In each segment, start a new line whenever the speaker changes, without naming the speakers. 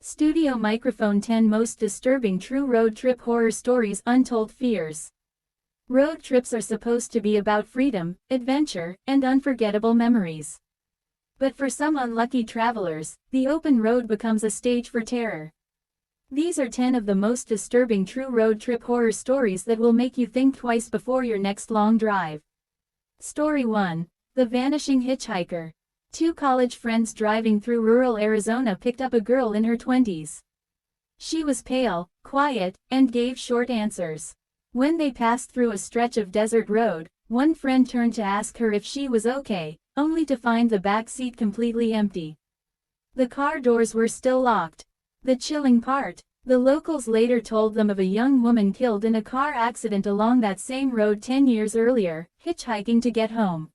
Studio Microphone 10 Most Disturbing True Road Trip Horror Stories Untold Fears. Road trips are supposed to be about freedom, adventure, and unforgettable memories. But for some unlucky travelers, the open road becomes a stage for terror. These are 10 of the most disturbing true road trip horror stories that will make you think twice before your next long drive. Story 1. The Vanishing Hitchhiker. Two college friends driving through rural Arizona picked up a girl in her 20s. She was pale, quiet, and gave short answers. When they passed through a stretch of desert road, one friend turned to ask her if she was okay, only to find the back seat completely empty. The car doors were still locked. The chilling part, the locals later told them of a young woman killed in a car accident along that same road 10 years earlier, hitchhiking to get home.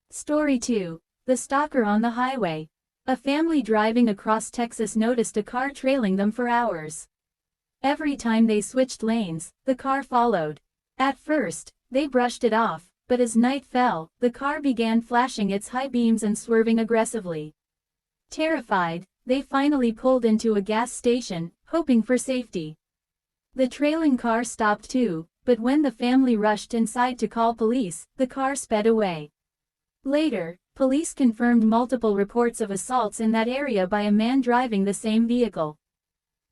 Story 2. The Stalker on the Highway. A family driving across Texas noticed a car trailing them for hours. Every time they switched lanes, the car followed. At first, they brushed it off, but as night fell, the car began flashing its high beams and swerving aggressively. Terrified, they finally pulled into a gas station, hoping for safety. The trailing car stopped too, but when the family rushed inside to call police, the car sped away. Later, police confirmed multiple reports of assaults in that area by a man driving the same vehicle.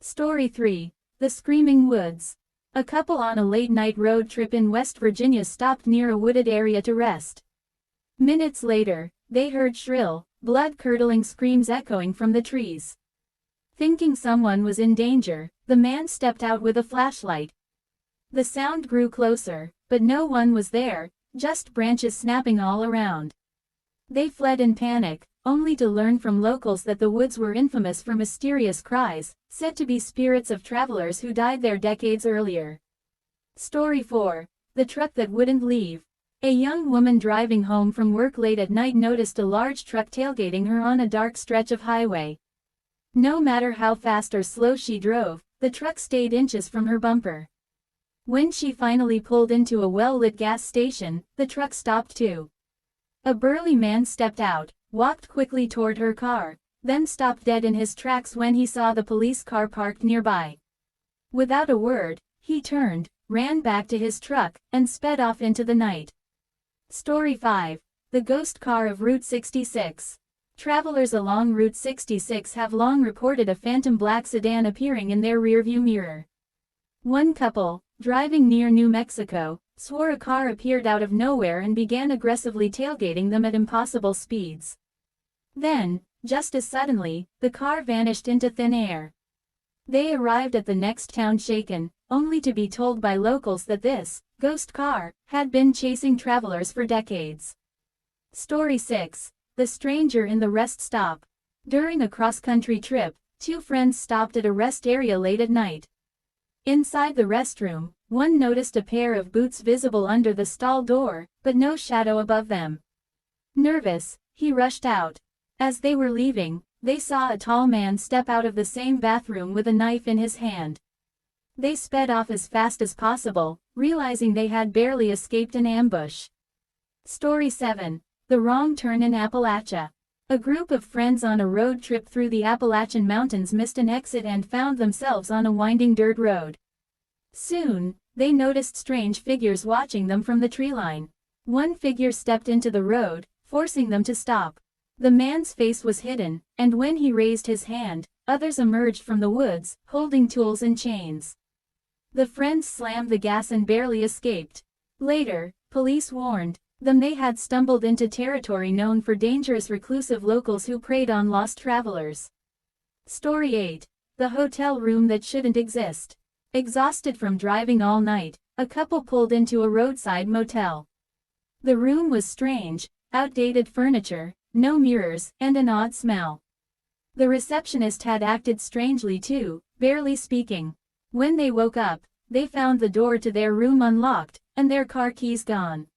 Story 3. The Screaming Woods. A couple on a late-night road trip in West Virginia stopped near a wooded area to rest. Minutes later, they heard shrill, blood-curdling screams echoing from the trees. Thinking someone was in danger, the man stepped out with a flashlight. The sound grew closer, but no one was there, just branches snapping all around. They fled in panic, only to learn from locals that the woods were infamous for mysterious cries, said to be spirits of travelers who died there decades earlier. Story 4. The Truck That Wouldn't Leave. A young woman driving home from work late at night noticed a large truck tailgating her on a dark stretch of highway. No matter how fast or slow she drove, the truck stayed inches from her bumper. When she finally pulled into a well-lit gas station, the truck stopped too. A burly man stepped out, walked quickly toward her car, then stopped dead in his tracks when he saw the police car parked nearby. Without a word, he turned, ran back to his truck, and sped off into the night. Story 5. The Ghost Car of Route 66. Travelers along Route 66 have long reported a phantom black sedan appearing in their rearview mirror. One couple, driving near New Mexico, swore a car appeared out of nowhere and began aggressively tailgating them at impossible speeds. Then, just as suddenly, the car vanished into thin air. They arrived at the next town shaken, only to be told by locals that this ghost car had been chasing travelers for decades. Story 6. The Stranger in the Rest Stop. During a cross-country trip, two friends stopped at a rest area late at night. Inside the restroom, one noticed a pair of boots visible under the stall door, but no shadow above them. Nervous, he rushed out. As they were leaving, they saw a tall man step out of the same bathroom with a knife in his hand. They sped off as fast as possible, realizing they had barely escaped an ambush. Story 7. The Wrong Turn in Appalachia. A group of friends on a road trip through the Appalachian Mountains missed an exit and found themselves on a winding dirt road. Soon, they noticed strange figures watching them from the treeline. One figure stepped into the road, forcing them to stop. The man's face was hidden, and when he raised his hand, others emerged from the woods, holding tools and chains. The friends slammed the gas and barely escaped. Later, police warned them they had stumbled into territory known for dangerous reclusive locals who preyed on lost travelers. Story 8. The Hotel Room That Shouldn't Exist. Exhausted from driving all night, a couple pulled into a roadside motel. The room was strange, outdated furniture, no mirrors, and an odd smell. The receptionist had acted strangely too, barely speaking. When they woke up, they found the door to their room unlocked, and their car keys gone.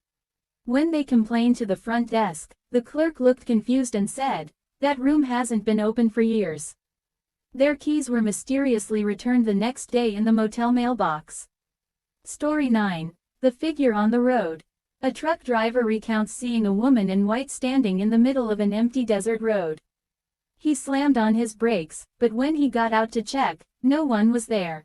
When they complained to the front desk, the clerk looked confused and said, "That room hasn't been open for years." Their keys were mysteriously returned the next day in the motel mailbox. Story 9. The Figure on the Road. A truck driver recounts seeing a woman in white standing in the middle of an empty desert road. He slammed on his brakes, but when he got out to check, no one was there.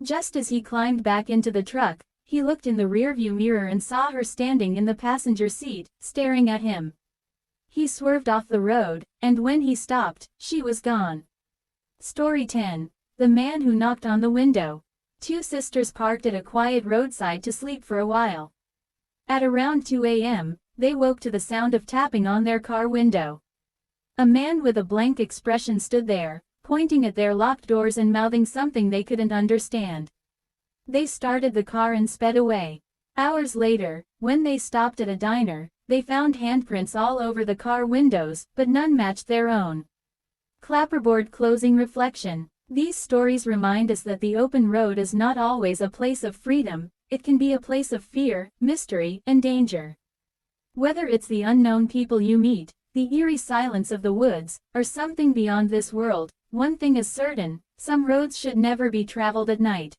Just as he climbed back into the truck, he looked in the rearview mirror and saw her standing in the passenger seat, staring at him. He swerved off the road, and when he stopped, she was gone. Story 10. The Man Who Knocked on the Window. Two sisters parked at a quiet roadside to sleep for a while. At around 2 a.m., they woke to the sound of tapping on their car window. A man with a blank expression stood there, pointing at their locked doors and mouthing something they couldn't understand. They started the car and sped away. Hours later, when they stopped at a diner, they found handprints all over the car windows, but none matched their own. Clapperboard closing reflection. These stories remind us that the open road is not always a place of freedom, it can be a place of fear, mystery, and danger. Whether it's the unknown people you meet, the eerie silence of the woods, or something beyond this world, one thing is certain: some roads should never be traveled at night.